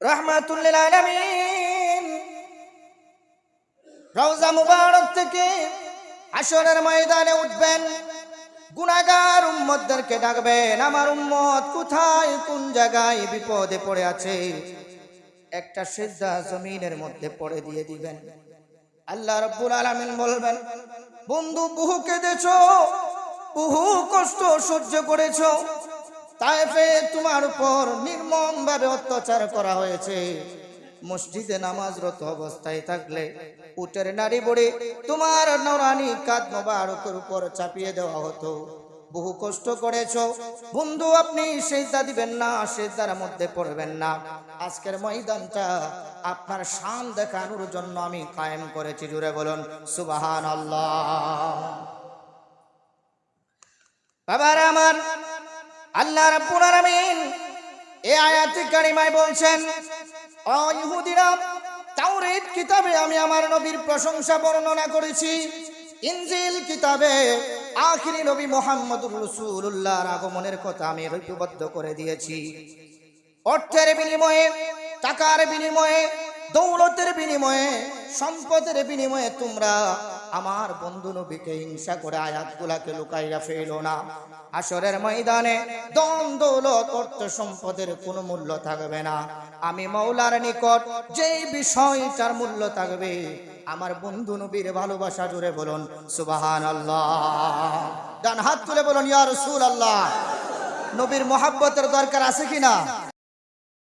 রাহমাতুল লিল আলামিন রওজা মুবারক থেকে হাশরের ময়দানে উঠবেন, গুনাহগার উম্মতদেরকে ডাকবেন, আমার উম্মত কোথায় কোন জায়গায় বিপদে পড়ে আছে, একটা সিজদা জমিনের মধ্যে পড়ে দিয়ে দিবেন। আল্লাহ রাব্বুল আলামিন বলবেন, বন্ধু বহু কেঁদেছো, বহু কষ্ট সহ্য করেছো, তায়েফে তোমার উপর নির্মম ভাবে অত্যাচার করা হয়েছে। মসজিদে নামাজরত অবস্থায় থাকলে উটের নাড়ি বড়ে তোমার নৌরানি কাঁধ মোবারকের উপর চাপিয়ে দেওয়া হতো। বহু কষ্ট করেছো বন্ধু, আপনি সিজদা দিবেন না, সিজদার মধ্যে পড়বেন না। আজকের ময়দানটা আপনার শান দেখানোর জন্য আমি কায়েম করেছি। জুড়ে বলুন সুবহানাল্লাহ। বাবারা আমার, আল্লাহ রাব্বুল আলামিন এই আয়াতে কারিমায় বলছেন, ও ইহুদিরা, তাওরাত কিতাবে আমি আমার নবীর প্রশংসা বর্ণনা করেছি, ইনজিল কিতাবে আখিরি নবী মুহাম্মদুর রাসূলুল্লাহর আগমনের কথা আমি লিপিবদ্ধ করে দিয়েছি। অর্থের বিনিময়ে, টাকার বিনিময়ে, দৌলতের বিনিময়ে, সম্পদের বিনিময়ে তোমরা আমার বন্ধু নবীকে হিংসা করে আয়াতগুলাকে লুকাইয়া ফেলো না। হাশরের ময়দানে ধন দৌলত অর্থ সম্পদের কোনো মূল্য থাকবে না। আমি মাওলার নিকট যেই বিষয়টার মূল্য থাকবে আমার বন্ধু নবীর ভালোবাসা। জুড়ে বলুন সুবহানাল্লাহ। ডান হাত তুলে বলুন ইয়া রাসূলুল্লাহ। নবীর মুহাব্বতের দরকার আছে কিনা?